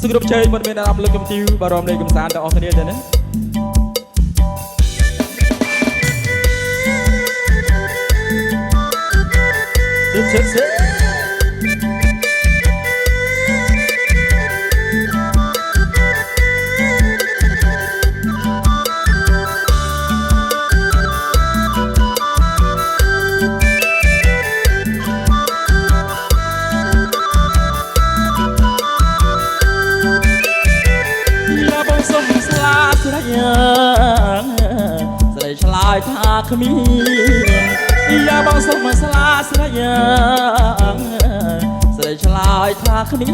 សង្គ្រប់ជ័យមិនមានអារម្មណ៍លើកកំទីវបារម្ភនៃកំសាន្តដល់អស់គ្នាទេណាស្រីឆ្លើយថាគ្មានយ៉ាបងសុំមកស្លាស្រីស្រីឆ្លើយថាគ្មា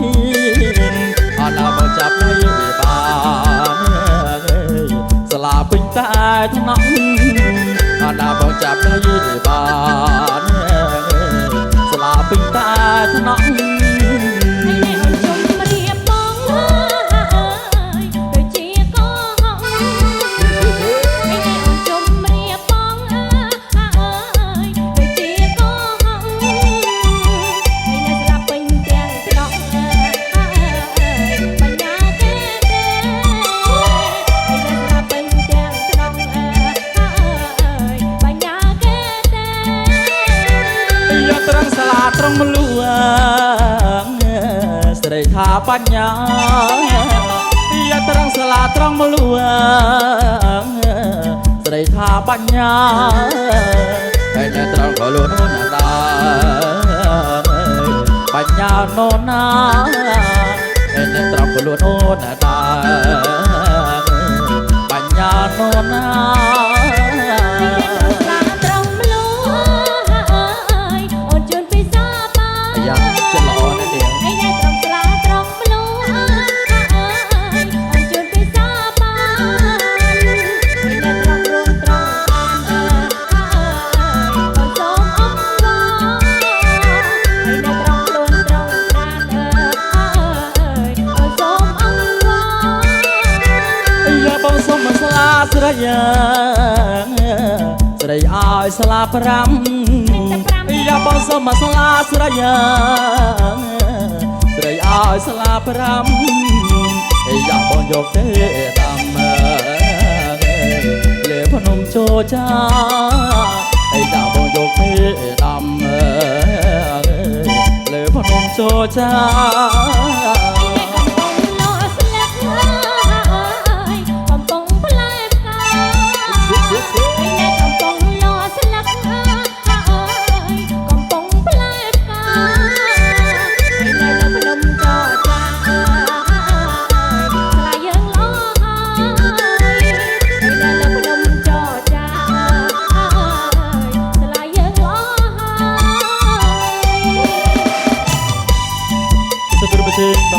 នអត់ដល់បងចាប់នៅបានស្លាពេញតែថ្នាក់អត់ដល់បងចាប់នៅបានស្លាពេញតែថ្នាក់ត្រង់មលួងស្រីថាបញ្ញាយ៉ាត្រង់សាលាត្រង់មលួងស្រីថាបញ្ញាហើយនៅត្រង់ក៏លួនណាដាបញ្ញានោណាហើយនៅត្រង់ក៏លួនណាដាបញ្ញានោណាស្រីស្រីឲ្យស្លាប្រាំយ៉ាបងសុំមកស្លាស្រីស្រីឲ្យស្លាប្រាំយ៉ាបងយកទេតាមលេភ្នំជោចាយ៉ាបងយកទេតាមលេភ្នំជោចា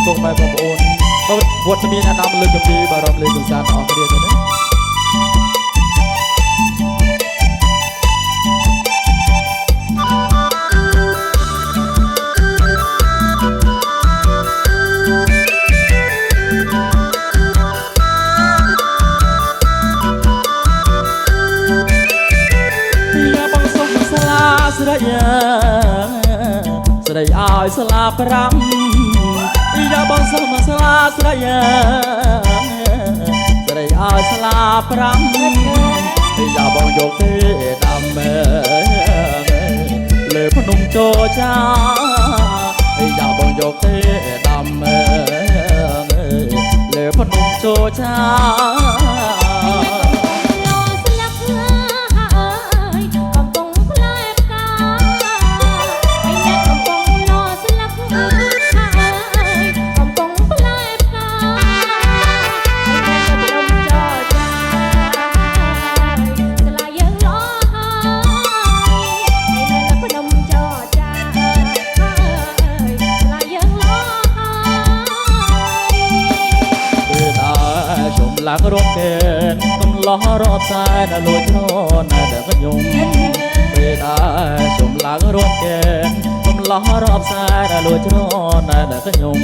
បងប្អូនបងប្អូនវត្តមានអាដាមលើកកំពីបារម្ភលើកំសាន្តអស់គ្នាទៅណាយ៉ាបងសុំស្លាស្រីស្រីឲ្យស្លាប្រាំយ៉ាបងសុំមកស្លាស្រីស្រីឲ្យស្លាប្រាំយ៉ាបងយកទេដាំលើភ្នំជោចាយ៉ាបងយកទេដាំលើភ្នំជោចាឡាងរំកែនកំឡោះរត់សាយដល់លួចរនដល់ខ្ញុំពេលដែរជុំឡាងរំកែនកំឡោះរត់សាយដល់លួចរនដល់ខ្ញុំ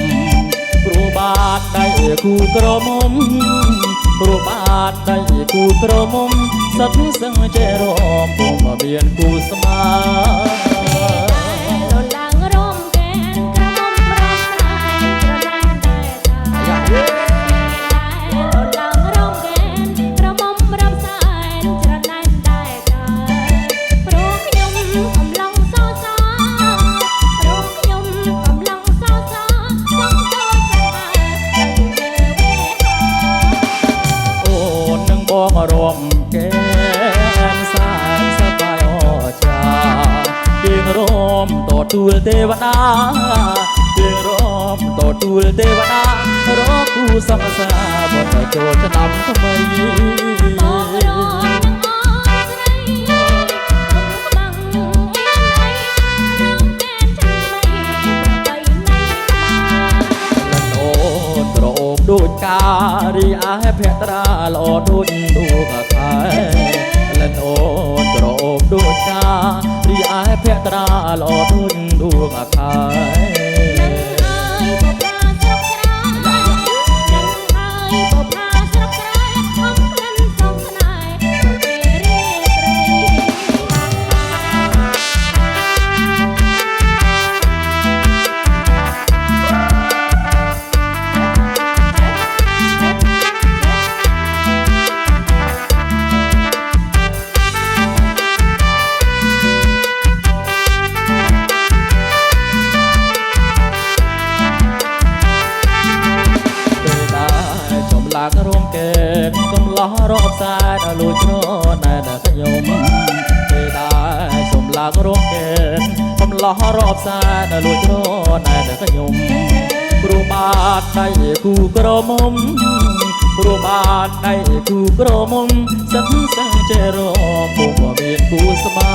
ព្រោះបានដៃគូក្រមុំព្រោះបានដៃគូក្រមុំសិតសឹងចេះរំពុំមានគូស្មើ ទួលទេវតាទៀងរំតទួលទេវតារកគូសំសាបុត្រចូលឆ្នាំថ្មីដូចការីឯភក្តាល្អដូចដួងខែលិនអូនក្រអូបដូចការីឯភក្តាល្អដូចដួងខែរំកែនកំឡោះរកផ្សាយដល់លួចរណែដល់ខ្ញុំពេលដែរសូមឡើងរំកែនកំឡោះរកផ្សាយដល់លួចរណែដល់ខ្ញុំព្រោះបាទដៃគូក្រមុំព្រោះបាទដៃគូក្រមុំសិនសឹងចេះរកពុំមានគូស្មា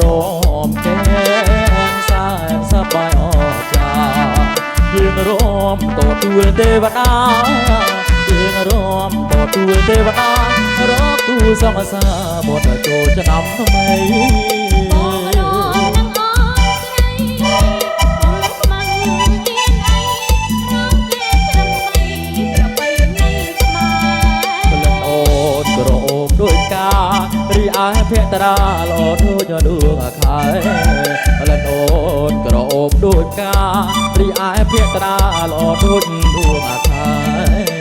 រំកែនសែនសប្បាយអស្ចារ្យយើងរំតទួលទេវតាយើងរំតទួលទេវតារកគូសំសាបុត្រចូលឆ្នាំថ្មីដូចការីឯភក្តាល្អដូចដួងខែលិនអូនក្រអូបដូចការីឯភក្តាល្អដូចដួងខែ